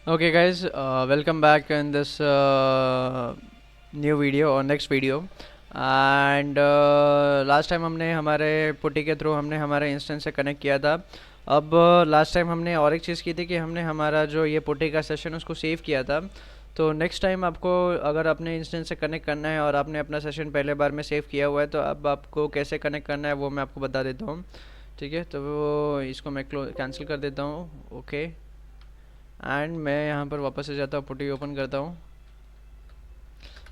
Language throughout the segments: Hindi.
Okay, guys, welcome back in this new video or next video. And last time हमने हमारे पुटी के थ्रू हमने हमारे इंस्टेंस से कनेक्ट किया था। अब लास्ट टाइम हमने और एक चीज़ की थी कि हमने हमारा जो ये पुटी का सेशन उसको सेव किया था। तो नेक्स्ट टाइम आपको अगर अपने इंस्टेंस से कनेक्ट करना है और आपने अपना सेशन पहले बार में सेव किया हुआ है तो अब आपको कैसे कनेक्ट करना है वो मैं आपको बता देता हूँ। ठीक है, तो वो इसको मैं कैंसिल कर देता हूँ। ओके, एंड मैं यहाँ पर वापस से जाता हूँ, पुटी ओपन करता हूँ।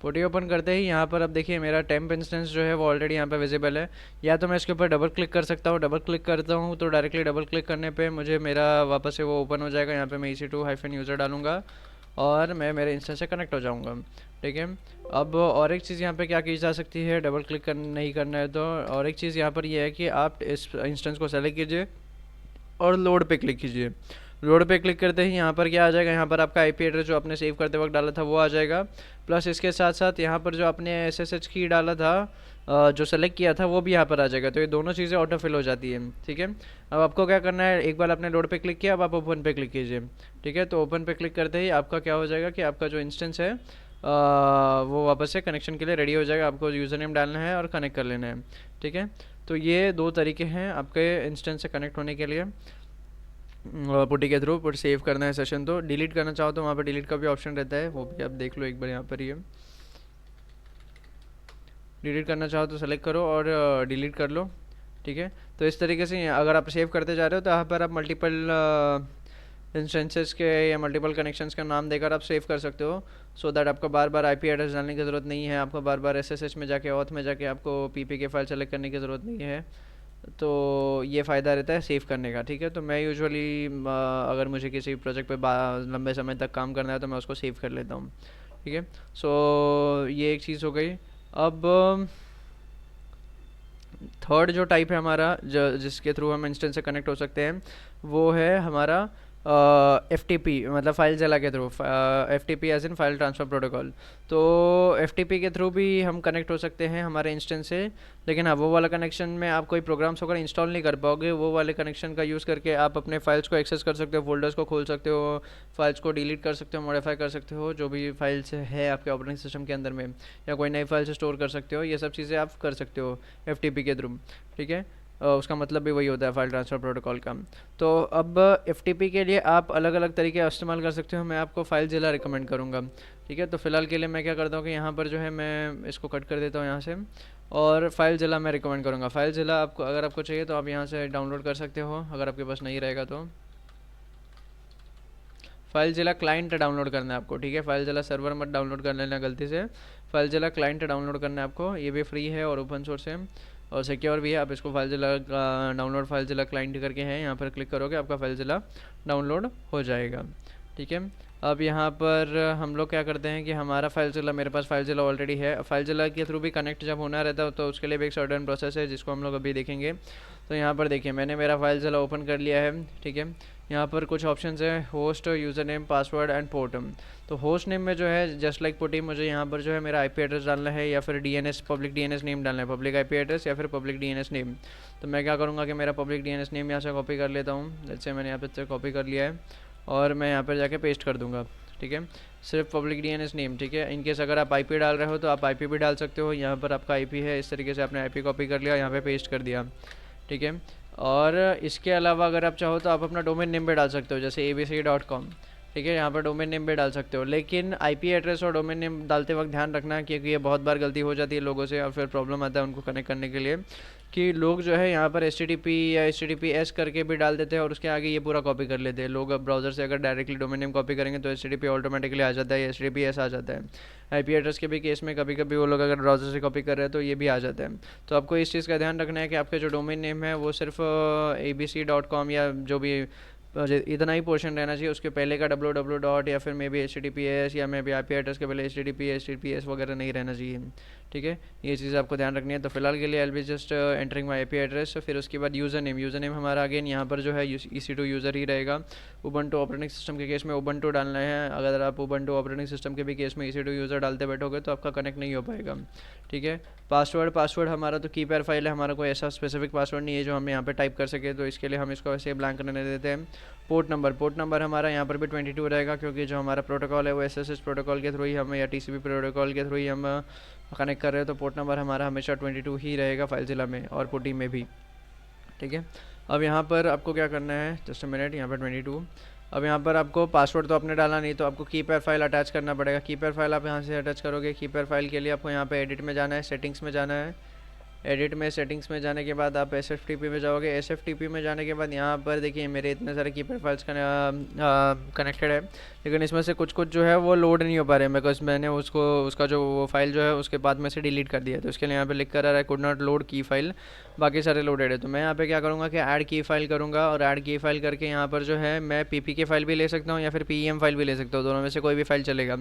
पुटी ओपन करते ही यहाँ पर अब देखिए मेरा टेम्प इंस्टेंस जो है वो ऑलरेडी यहाँ पे विजिबल है। या तो मैं इसके ऊपर डबल क्लिक कर सकता हूँ, डबल क्लिक करता हूँ तो डायरेक्टली डबल क्लिक करने पे मुझे मेरा वापस से वो ओपन हो जाएगा। यहाँ पे मैं EC2-यूज़र डालूंगा और मैं मेरे इंस्टेंस से कनेक्ट हो जाऊँगा। ठीक है, अब और एक चीज़ यहाँ पे क्या की जा सकती है, डबल क्लिक नहीं करना है तो और एक चीज़ यहाँ पर ये है कि आप इस इंस्टेंस को सेलेक्ट कीजिए और लोड पे क्लिक कीजिए। लोड पे क्लिक करते ही यहाँ पर क्या आ जाएगा, यहाँ पर आपका आईपी एड्रेस जो आपने सेव करते वक्त डाला था वो आ जाएगा। प्लस इसके साथ साथ यहाँ पर जो आपने SSH की डाला था, जो सेलेक्ट किया था वो भी यहाँ पर आ जाएगा। तो ये दोनों चीज़ें ऑटो फिल हो जाती है। ठीक है, अब आपको क्या करना है, एक बार आपने लोड पे क्लिक किया, अब आप ओपन पे क्लिक कीजिए। ठीक है, तो ओपन पे क्लिक करते ही आपका क्या हो जाएगा कि आपका जो इंस्टेंस है वो वापस से कनेक्शन के लिए रेडी हो जाएगा। आपको यूज़र नेम डालना है और कनेक्ट कर लेना है। ठीक है, तो ये दो तरीके हैं आपके इंस्टेंस से कनेक्ट होने के लिए पुटी के थ्रू। पुट सेव करना है सेशन तो डिलीट करना चाहो तो वहाँ पर डिलीट का भी ऑप्शन रहता है, वो भी आप देख लो एक बार। यहाँ पर ही है, डिलीट करना चाहो तो सेलेक्ट करो और डिलीट कर लो। ठीक है, तो इस तरीके से अगर आप सेव करते जा रहे हो तो यहाँ पर आप मल्टीपल इंस्टेंसेस के या मल्टीपल कनेक्शंस का नाम देकर आप सेव कर सकते हो। सो दैट आपको बार बार आईपी एड्रेस डालने की ज़रूरत नहीं है, आपको बार बार SSH में जाके ऑथ में जाके आपको PPK फाइल सेलेक्ट करने की ज़रूरत नहीं है। तो ये फ़ायदा रहता है सेव करने का। ठीक है, तो मैं यूजुअली अगर मुझे किसी प्रोजेक्ट पे लंबे समय तक काम करना है तो मैं उसको सेव कर लेता हूँ। ठीक है, सो ये एक चीज़ हो गई। अब थर्ड जो टाइप है हमारा जिसके थ्रू हम इंस्टेंस से कनेक्ट हो सकते हैं वो है हमारा FTP, मतलब फाइल जला के through. FTP as in file transfer protocol. तो FTP के थ्रू भी हम कनेक्ट हो सकते हैं हमारे इंस्टेंस से। लेकिन हाँ, वो वाला कनेक्शन में आप कोई प्रोग्राम्स वगैरह इंस्टॉल नहीं कर पाओगे। वो वाले कनेक्शन का यूज़ करके आप अपने फाइल्स को एक्सेस कर सकते हो, फोल्डर्स को खोल सकते हो, फाइल्स को डिलीट कर सकते हो, मॉडिफाई कर सकते हो, जो भी फाइल्स है आपके ऑपरेटिंग सिस्टम के अंदर में, या कोई नई फाइल से स्टोर कर सकते हो। ये सब चीज़ें आप कर सकते हो FTP के थ्रू। ठीक है, उसका मतलब भी वही होता है, फाइल ट्रांसफ़र प्रोटोकॉल का। तो अब FTP के लिए आप अलग अलग तरीके इस्तेमाल कर सकते हो। मैं आपको FileZilla रिकमेंड करूँगा। ठीक है, तो फिलहाल के लिए मैं क्या करता हूँ कि यहाँ पर जो है मैं इसको कट कर देता हूँ यहाँ से, और FileZilla मैं रिकमेंड करूँगा। FileZilla आपको अगर आपको चाहिए तो आप यहाँ से डाउनलोड कर सकते हो, अगर आपके पास नहीं रहेगा तो। FileZilla क्लाइंट डाउनलोड करना है आपको। ठीक है, FileZilla सर्वर मत डाउनलोड कर लेना गलती से, FileZilla क्लाइंट डाउनलोड करना है आपको। ये भी फ्री है और ओपन सोर्स है और सिक्योर भी है। आप इसको FileZilla डाउनलोड FileZilla क्लाइंट करके हैं, यहाँ पर क्लिक करोगे आपका FileZilla डाउनलोड हो जाएगा। ठीक है, अब यहाँ पर हम लोग क्या करते हैं कि हमारा FileZilla, मेरे पास FileZilla ऑलरेडी है। FileZilla के थ्रू भी कनेक्ट जब होना रहता है तो उसके लिए भी एक सर्टेन प्रोसेस है जिसको हम लोग अभी देखेंगे। तो यहाँ पर देखिए मैंने मेरा FileZilla ओपन कर लिया है। ठीक है, यहाँ पर कुछ ऑप्शंस है, host, user name, password and port. तो होस्ट नेम में जो है जस्ट लाइक पुटी, मुझे यहाँ पर जो है मेरा IP एड्रेस डालना है या फिर DNS, पब्लिक DNS नेम डालना है, पब्लिक IP एड्रेस या फिर पब्लिक DNS नेम। तो मैं क्या करूँगा कि मेरा पब्लिक DNS नेम यहाँ से कॉपी कर लेता हूँ। जैसे मैंने यहाँ पर कॉपी कर लिया है और मैं यहाँ पर जाके पेस्ट कर दूँगा। ठीक है, सिर्फ पब्लिक DNS नेम। ठीक है, इनकेस अगर आप IP डाल रहे हो तो आप IP भी डाल सकते हो। यहाँ पर आपका IP है, इस तरीके से आपने IP कॉपी कर लिया, यहाँ पे पेस्ट कर दिया। ठीक है, और इसके अलावा अगर आप चाहो तो आप अपना डोमेन नेम भी डाल सकते हो, जैसे abc.com। ठीक है, यहाँ पर डोमेन नेम भी डाल सकते हो, लेकिन IP एड्रेस और डोमेन नेम डालते वक्त ध्यान रखना, क्योंकि ये बहुत बार गलती हो जाती है लोगों से और फिर प्रॉब्लम आता है उनको कनेक्ट करने के लिए, कि लोग जो है यहाँ पर HTTP या HTTPS करके भी डाल देते हैं और उसके आगे ये पूरा कॉपी कर लेते हैं। लोग अब ब्राउज़र से अगर डायरेक्टली डोमेन नेम कॉपी करेंगे तो HTTP ऑटोमेटिकली आ जाता है, HTTPS आ जाता है। IP एड्रेस के भी केस में कभी कभी वो लोग अगर ब्राउज़र से कॉपी कर रहे हैं तो ये भी आ जाता है। तो आपको इस चीज़ का ध्यान रखना है कि आपका जो डोमेन नेम है वो सिर्फ abc.com या जो भी इतना ही पोर्शन रहना चाहिए। उसके पहले का www डॉट या फिर मे बी HTTPS या मे बी IP एड्रेस के पहले HTTPS वगैरह नहीं रहना चाहिए। ठीक है, ये चीज़ आपको ध्यान रखनी है। तो फिलहाल के लिए I be just entering my IP address. फिर उसके बाद यूज़र नेम हमारा अगेन यहाँ पर जो है EC2 यूज़र ही रहेगा। उबंटू ऑपरेटिंग सिस्टम के केस में उबंटू डालना है। अगर आप उबंटू ऑपरेटिंग सिस्टम के भी केस में EC2 यूज़र डालते बैठोगे तो आपका कनेक्ट नहीं हो पाएगा। ठीक है, पासवर्ड हमारा तो कीपैड फाइल है, हमारा कोई ऐसा स्पेसिफिक पासवर्ड नहीं है जो हम यहाँ पे टाइप कर सके, तो इसके लिए हम इसको ऐसे ब्लैंक रहने देते हैं। पोर्ट नंबर हमारा यहाँ पर भी 22 रहेगा, क्योंकि जो हमारा प्रोटोकॉल है वो SSH प्रोटोकॉल के थ्रू ही हम या TCP प्रोटोकॉल के थ्रू ही हम कनेक्ट कर रहे हैं, तो पोर्ट नंबर हमारा हमेशा 22 ही रहेगा फाइलज़िला में और पुटी में भी। ठीक है, अब यहाँ पर आपको क्या करना है, जस्ट अ मिनट, यहाँ पर 22। अब यहाँ पर आपको पासवर्ड तो आपने डाला नहीं, तो आपको कीपैड फाइल अटैच करना पड़ेगा। कीपैड फाइल आप यहाँ से अटैच करोगे। कीपैड फाइल के लिए आपको यहाँ पे एडिट में जाना है, सेटिंग्स में जाना है। एडिट में सेटिंग्स में जाने के बाद आप SFTP में जाओगे। SFTP में जाने के बाद यहाँ पर देखिए मेरे इतने सारे कीपैड फाइल्स कनेक्टेड है, लेकिन इसमें से कुछ कुछ जो है वो लोड नहीं हो पा रहे हैं, बिकॉज मैंने उसका जो वो फाइल जो है उसके बाद में से डिलीट कर दिया, तो उसके लिए यहाँ पे लिख कर आ रहा है कुड नॉट लोड की फाइल, बाकी सारे लोडेड है। तो मैं यहाँ पे क्या करूँगा कि ऐड की फाइल करूँगा, और ऐड की फाइल करके यहाँ पर जो है मैं PPK फाइल भी ले सकता हूँ या फिर PEM फाइल भी ले सकता हूँ, दोनों में से कोई भी फाइल चलेगा।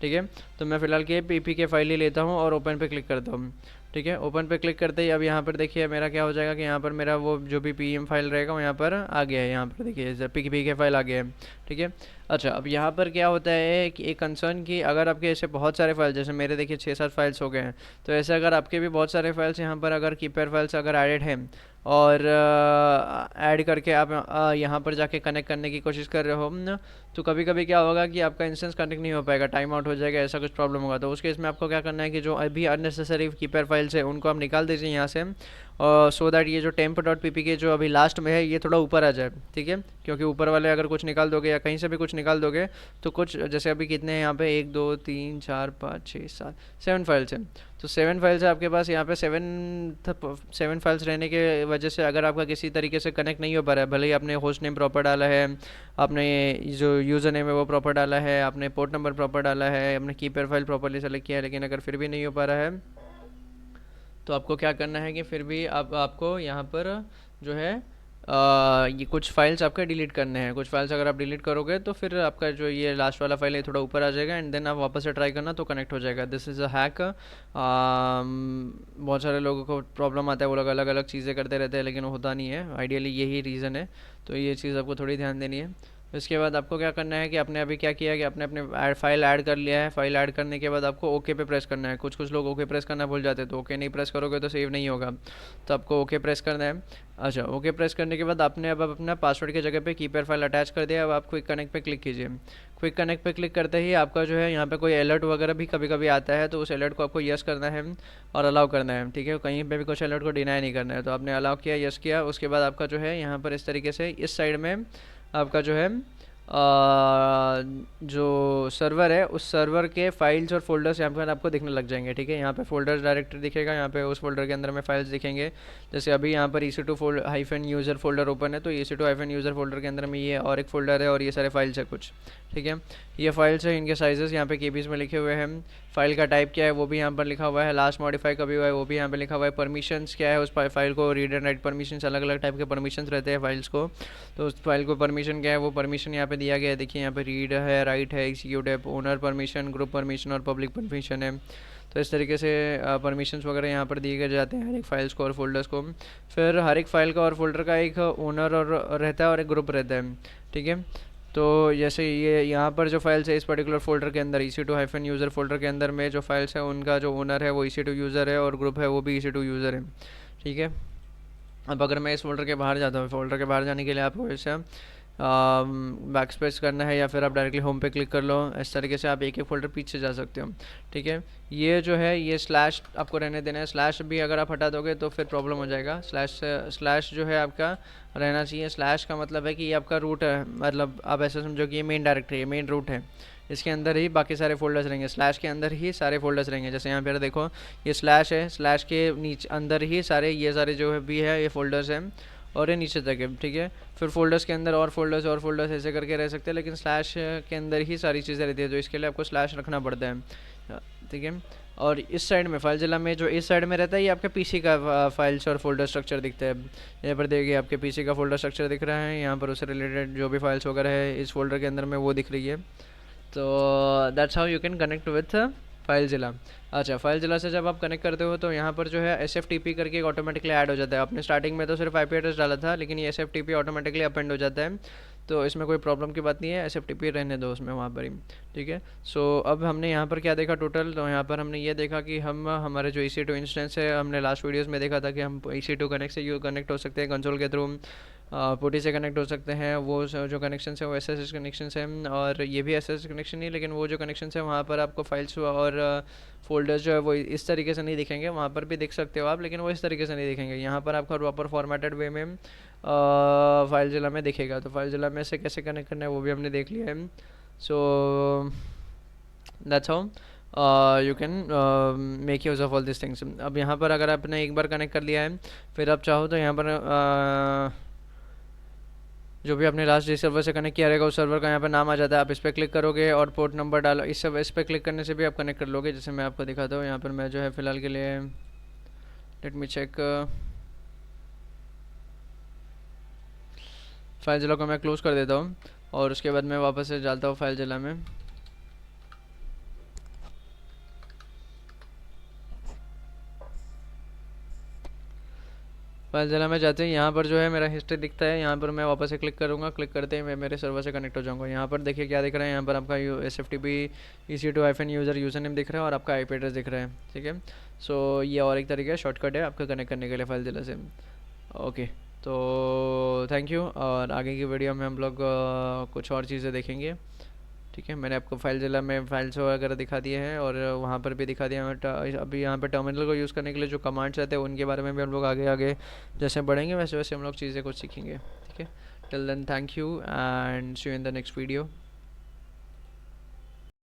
ठीक है, तो मैं फ़िलहाल के PPK फाइल ही लेता हूँ और ओपन पे क्लिक करता हूँ। ठीक है, ओपन पे क्लिक करते ही अब यहाँ पर देखिए मेरा क्या हो जाएगा कि यहाँ पर मेरा वो जो भी PEM फाइल रहेगा वो यहाँ पर आ गया है। यहाँ पर देखिए PPK फाइल आ गया है। ठीक है, अच्छा अब यहाँ पर क्या होता है कि एक कंसर्न कि अगर आपके ऐसे बहुत सारे फाइल, जैसे मेरे देखिए 6-7 फाइल्स हो गए हैं, तो ऐसे अगर आपके भी बहुत सारे फाइल्स यहाँ पर अगर कीपैड फाइल्स अगर एडेड हैं और ऐड करके आप यहाँ पर जाके कनेक्ट करने की कोशिश कर रहे हो न, तो कभी कभी क्या होगा कि आपका इंस्टेंस कनेक्ट नहीं हो पाएगा, टाइम आउट हो जाएगा, ऐसा कुछ प्रॉब्लम होगा। तो उस केस में आपको क्या करना है कि जो अभी अननेसेसरी कीपैड फाइल्स है उनको आप निकाल दीजिए यहाँ से, सो दैट ये जो temp.ppk जो अभी लास्ट में है ये थोड़ा ऊपर आ जाए। ठीक है, क्योंकि ऊपर वाले अगर कुछ निकाल दोगे या कहीं से भी कुछ निकाल दोगे तो कुछ, जैसे अभी कितने हैं यहाँ पे 1 2 3 4 5 6 7 7 फाइल्स हैं, तो 7 फाइल्स है आपके पास। यहाँ पे 7 फाइल्स रहने के वजह से अगर आपका किसी तरीके से कनेक्ट नहीं हो पा रहा है, भले ही आपने होस्ट नेम प्रॉपर डाला है, आपने जो यूज़र नेम है वो प्रॉपर डाला है, आपने पोर्ट नंबर प्रॉपर डाला है, आपने कीपैड फाइल प्रॉपरली सेलेक्ट किया है, लेकिन अगर फिर भी नहीं हो पा रहा है तो आपको क्या करना है कि फिर भी आपको यहाँ पर जो है ये कुछ फाइल्स आपके डिलीट करने हैं। कुछ फाइल्स अगर आप डिलीट करोगे तो फिर आपका जो ये लास्ट वाला फाइल है थोड़ा ऊपर आ जाएगा, एंड देन आप वापस से ट्राई करना तो कनेक्ट हो जाएगा। This is a hack. बहुत सारे लोगों को प्रॉब्लम आता है, वो लोग अलग अलग चीज़ें करते रहते हैं लेकिन होता नहीं है। आइडियली यही रीज़न है, तो ये चीज़ आपको थोड़ी ध्यान देनी है। इसके बाद आपको क्या करना है कि आपने अभी क्या किया कि आपने अपने फाइल ऐड कर लिया है। फाइल ऐड करने के बाद आपको ओके पे प्रेस करना है। कुछ लोग ओके प्रेस करना भूल जाते हैं, तो ओके नहीं प्रेस करोगे तो सेव नहीं होगा, तो आपको ओके प्रेस करना है। अच्छा, ओके प्रेस करने के बाद आपने अब अपना पासवर्ड की जगह पे कीपैड फाइल अटैच कर दिया। अब आप क्विक कनेक्ट पे क्लिक कीजिए। क्विक कनेक्ट पे क्लिक करते ही आपका जो है यहाँ पे कोई अलर्ट वगैरह भी कभी कभी आता है, तो उस अलर्ट को आपको यस करना है और अलाउ करना है। ठीक है, कहीं पे भी कुछ अलर्ट को डिनाई नहीं करना है, तो आपने अलाउ किया, यस किया। उसके बाद आपका जो है यहाँ पर इस तरीके से इस साइड में आपका जो है जो सर्वर है उस सर्वर के फाइल्स और फोल्डर्स यहाँ पर आपको दिखने लग जाएंगे। ठीक है, यहाँ पे फोल्डर्स डायरेक्टरी दिखेगा, यहाँ पे उस फोल्डर के अंदर में फाइल्स दिखेंगे। जैसे अभी यहाँ पर EC2-यूज़र फोल्डर ओपन है, तो EC2-यूज़र फोल्डर के अंदर में ये और एक फ़ोल्डर है और ये सारे फाइल्स है कुछ। ठीक है, ये फाइल्स है, इनके साइजेस यहाँ पे KBs में लिखे हुए हैं। फाइल का टाइप क्या है वो भी यहाँ पर लिखा हुआ है। लास्ट मॉडिफाई कभी हुआ है वो भी यहाँ पे लिखा हुआ है। परमिशंस क्या है उस फाइल को, रीड एंड राइट परमिशंस, अलग अलग टाइप के परमिशंस रहते हैं फाइल्स को, तो उस फाइल को परमिशन क्या है वो परमिशन यहाँ पे दिया गया है। देखिए यहाँ पे रीड है, राइट है, एग्जीक्यूट है, ओनर परमिशन, ग्रुप परमिशन और पब्लिक परमिशन है। तो इस तरीके से परमिशंस वगैरह यहाँ पर दिए गए जाते हैं हर एक फाइल्स को और फोल्डर्स को। फिर हर एक फाइल का और फोल्डर का एक ओनर और रहता है और एक ग्रुप रहता है। ठीक है, तो जैसे ये यहाँ पर जो फाइल्स है इस पर्टिकुलर फोल्डर के अंदर EC2-यूज़र फोल्डर के अंदर में जो फाइल्स है उनका जो ओनर है वो EC2-यूज़र है और ग्रुप है वो भी EC2-यूज़र है। ठीक है, अब अगर मैं इस फोल्डर के बाहर जाता हूँ, फोल्डर के बाहर जाने के लिए आपको इसे बैक स्पेस करना है या फिर आप डायरेक्टली होम पे क्लिक कर लो। इस तरीके से आप एक एक फोल्डर पीछे जा सकते हो। ठीक है, ये जो है ये स्लैश आपको रहने देना है। स्लैश भी अगर आप हटा दोगे तो फिर प्रॉब्लम हो जाएगा। स्लैश जो है आपका रहना चाहिए। स्लैश का मतलब है कि ये आपका रूट है, मतलब आप ऐसा समझो कि ये मेन डायरेक्टरी है, मेन रूट है, इसके अंदर ही बाकी सारे फोल्डर्स रहेंगे। स्लैश के अंदर ही सारे फोल्डर्स रहेंगे। जैसे यहाँ पर देखो ये स्लैश है, स्लैश के नीचे अंदर ही सारे ये सारे जो है भी है ये फोल्डर्स हैं और ये नीचे तक है। ठीक है, फिर फोल्डर्स के अंदर और फोल्डर्स ऐसे करके रह सकते हैं, लेकिन स्लैश के अंदर ही सारी चीज़ें रहती है, तो इसके लिए आपको स्लैश रखना पड़ता है। ठीक है, और इस साइड में फाइलज़िला में जो इस साइड में रहता है ये आपके पीसी का फाइल्स और फोल्डर स्ट्रक्चर दिखता है। यहाँ पर देखिए आपके पीसी का फोल्डर स्ट्रक्चर दिख रहा है, यहाँ पर उससे रिलेटेड जो भी फाइल्स वगैरह है इस फोल्डर के अंदर में वो दिख रही है। तो that's how you can connect with FileZilla. अच्छा, फाइलज़िला से जब आप कनेक्ट करते हो तो यहाँ पर जो है SFTP करके ऑटोमेटिकली ऐड हो जाता है। आपने स्टार्टिंग में तो सिर्फ IP एड्रेस डाला था, लेकिन ये SFTP ऑटोमेटिकली अपेंड हो जाता है, तो इसमें कोई प्रॉब्लम की बात नहीं है। SFTP रहने दो उसमें वहाँ पर ही। ठीक है, सो अब हमने यहाँ पर क्या देखा टोटल, तो यहाँ पर हमने ये देखा कि हम हमारे जो EC2 इंस्टेंस है, हमने लास्ट वीडियोज़ में देखा था कि हम EC2 कनेक्ट से कनेक्ट हो सकते हैं कंसोल के थ्रू। पुटी से कनेक्ट हो सकते हैं। वो जो कनेक्शन है वो एसएसएस कनेक्शन है, और ये भी एसएसएस कनेक्शन नहीं, लेकिन वो जो कनेक्शन है वहाँ पर आपको फाइल्स और फोल्डर्स जो है वो इस तरीके से नहीं दिखेंगे। वहाँ पर भी देख सकते हो आप, लेकिन वो इस तरीके से नहीं दिखेंगे। यहाँ पर आपका प्रॉपर फॉर्मेटेड वे में फाइल जिला में दिखेगा। तो फाइल जिला में से कैसे कनेक्ट करना है वो भी हमने देख लिया है। So that's how you can make use of all this things. अब यहाँ पर अगर आपने एक बार कनेक्ट कर लिया है, फिर आप चाहो तो यहाँ पर जो भी आपने लास्ट जिस सर्वर से कनेक्ट किया रहेगा उस सर्वर का यहाँ पर नाम आ जाता है। आप इस पर क्लिक करोगे और पोर्ट नंबर डालो, इस पर क्लिक करने से भी आप कनेक्ट कर लोगे। जैसे मैं आपको दिखाता हूँ, यहाँ पर मैं जो है फ़िलहाल के लिए लेट मी चेक, फाइल जिला को मैं क्लोज़ कर देता हूँ और उसके बाद मैं वापस से डालता हूँ फाइल जिला में। फाइल जिला में जाते ही यहाँ पर जो है मेरा हिस्ट्री दिखता है। यहाँ पर मैं वापस से क्लिक करूँगा, क्लिक करते ही मैं मेरे सर्वर से कनेक्ट हो जाऊँगा। यहाँ पर देखिए क्या दिख रहा है, यहाँ पर आपका SFTP EC2-यूज़र नेम दिख रहा है और आपका IP एड्रेस दिख रहा है। ठीक है, सो ये और एक तरीका शॉर्टकट है आपका कनेक्ट करने के लिए फाइल जिला से। ओके, तो थैंक यू, और आगे की वीडियो में हम लोग कुछ और चीज़ें देखेंगे। ठीक है, मैंने आपको फाइल जिला में फाइल्स वगैरह दिखा दिए हैं और वहाँ पर भी दिखा दिया है। अभी यहाँ पर टर्मिनल को यूज़ करने के लिए जो कमांड्स रहते हैं उनके बारे में भी हम लोग आगे आगे जैसे बढ़ेंगे वैसे वैसे हम लोग चीज़ें कुछ सीखेंगे। ठीक है, till then thank you and see you in the next video.